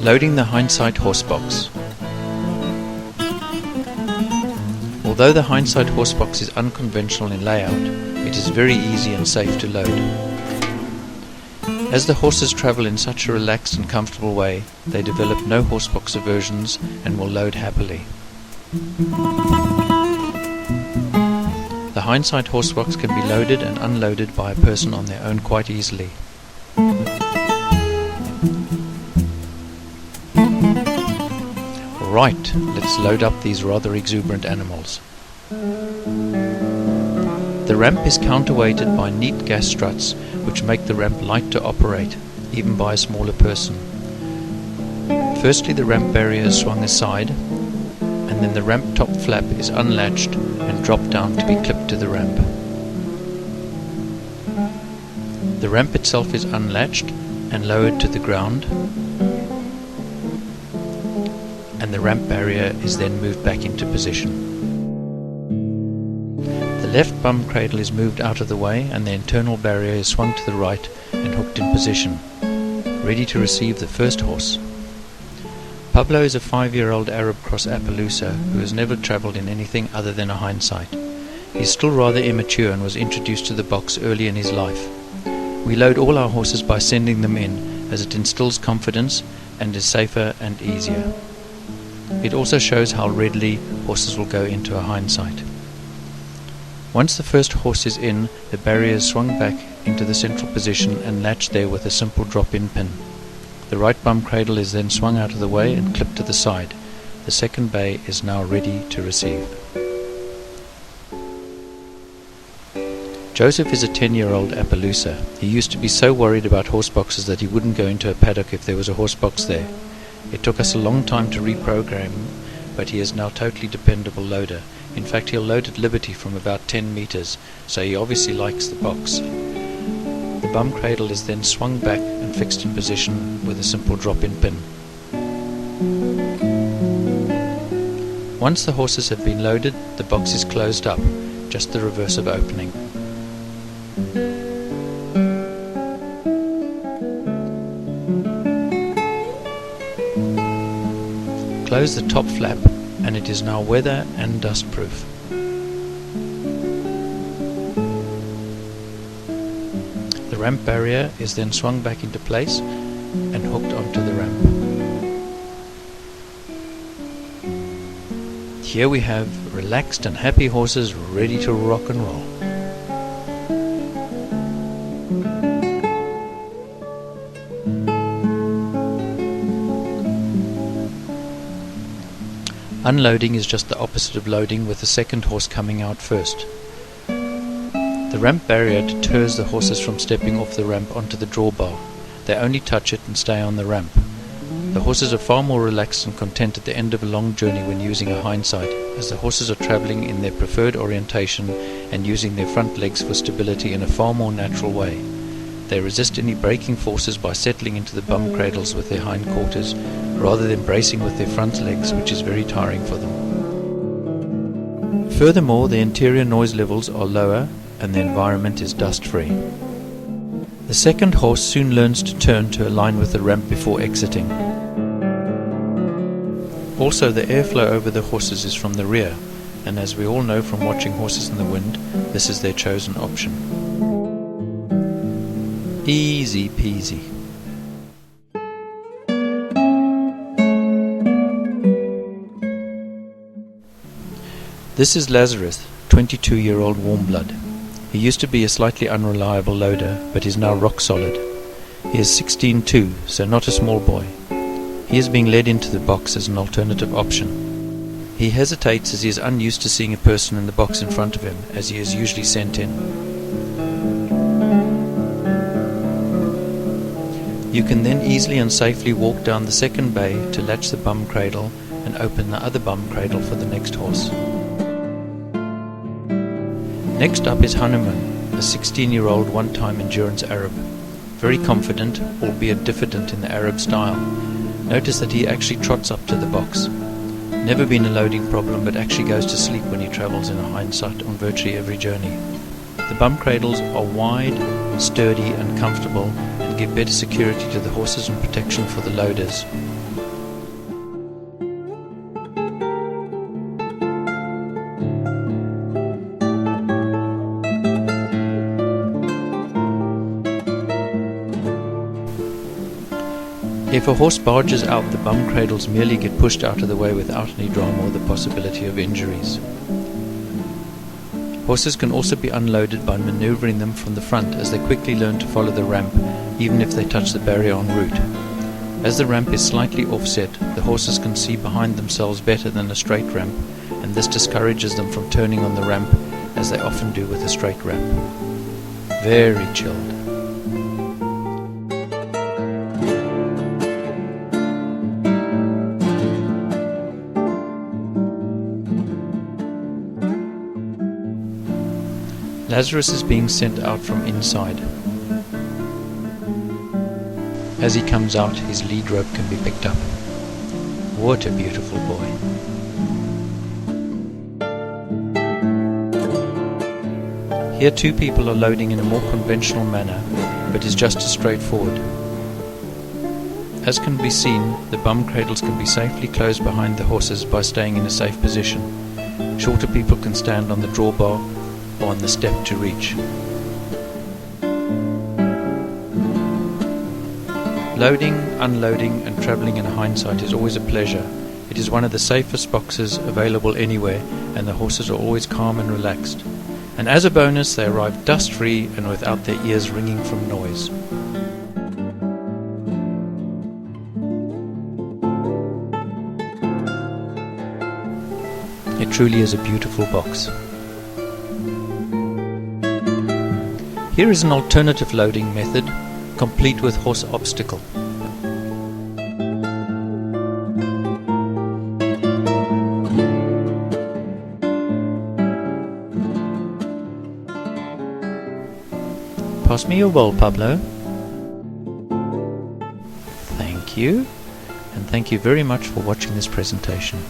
Loading the Hindsight Horsebox. Although the Hindsight Horsebox is unconventional in layout, it is very easy and safe to load. As the horses travel in such a relaxed and comfortable way, they develop no horsebox aversions and will load happily. The Hindsight Horsebox can be loaded and unloaded by a person on their own quite easily. Right, let's load up these rather exuberant animals. The ramp is counterweighted by neat gas struts which make the ramp light to operate, even by a smaller person. Firstly, the ramp barrier is swung aside, and then the ramp top flap is unlatched and dropped down to be clipped to the ramp. The ramp itself is unlatched and lowered to the ground, and the ramp barrier is then moved back into position. The left bum cradle is moved out of the way and the internal barrier is swung to the right and hooked in position, ready to receive the first horse. Pablo is a 5-year-old Arab cross Appaloosa who has never travelled in anything other than a Hindsight. He is still rather immature and was introduced to the box early in his life. We load all our horses by sending them in, as it instills confidence and is safer and easier. It also shows how readily horses will go into a Hindsight. Once the first horse is in, the barrier is swung back into the central position and latched there with a simple drop-in pin. The right bum cradle is then swung out of the way and clipped to the side. The second bay is now ready to receive. Joseph is a 10-year-old Appaloosa. He used to be so worried about horseboxes that he wouldn't go into a paddock if there was a horsebox there. It took us a long time to reprogram him, but he is now a totally dependable loader. In fact, he'll load at liberty from about 10 meters, so he obviously likes the box. The bum cradle is then swung back and fixed in position with a simple drop-in pin. Once the horses have been loaded, the box is closed up, just the reverse of opening. Close the top flap and it is now weather and dust proof. The ramp barrier is then swung back into place and hooked onto the ramp. Here we have relaxed and happy horses ready to rock and roll. Unloading is just the opposite of loading, with the second horse coming out first. The ramp barrier deters the horses from stepping off the ramp onto the drawbar. They only touch it and stay on the ramp. The horses are far more relaxed and content at the end of a long journey when using a Hindsight, as the horses are travelling in their preferred orientation and using their front legs for stability in a far more natural way. They resist any braking forces by settling into the bum cradles with their hind quarters, rather than bracing with their front legs, which is very tiring for them. Furthermore, the interior noise levels are lower and the environment is dust-free. The second horse soon learns to turn to align with the ramp before exiting. Also, the airflow over the horses is from the rear, and as we all know from watching horses in the wind, this is their chosen option. Easy peasy. This is Lazarus, 22-year-old warm blood. He used to be a slightly unreliable loader, but is now rock solid. He is 16 too, so not a small boy. He is being led into the box as an alternative option. He hesitates as he is unused to seeing a person in the box in front of him, as he is usually sent in. You can then easily and safely walk down the second bay to latch the bum cradle and open the other bum cradle for the next horse. Next up is Hanuman, a 16-year-old one-time endurance Arab. Very confident, albeit diffident in the Arab style. Notice that he actually trots up to the box. Never been a loading problem, but actually goes to sleep when he travels in a Hindsight on virtually every journey. The bum cradles are wide, sturdy and comfortable and give better security to the horses and protection for the loaders. If a horse barges out, the bum cradles merely get pushed out of the way without any drama or the possibility of injuries. Horses can also be unloaded by maneuvering them from the front, as they quickly learn to follow the ramp even if they touch the barrier en route. As the ramp is slightly offset, the horses can see behind themselves better than a straight ramp, and this discourages them from turning on the ramp as they often do with a straight ramp. Very chilled. Lazarus is being sent out from inside. As he comes out, his lead rope can be picked up. What a beautiful boy. Here 2 people are loading in a more conventional manner, but is just as straightforward. As can be seen, the bum cradles can be safely closed behind the horses by staying in a safe position. Shorter people can stand on the drawbar or on the step to reach. Loading, unloading and travelling in a Hindsight is always a pleasure. It is one of the safest boxes available anywhere, and the horses are always calm and relaxed. And as a bonus, they arrive dust-free and without their ears ringing from noise. It truly is a beautiful box. Here is an alternative loading method, complete with horse obstacle. Pass me your bowl, Pablo. Thank you, and thank you very much for watching this presentation.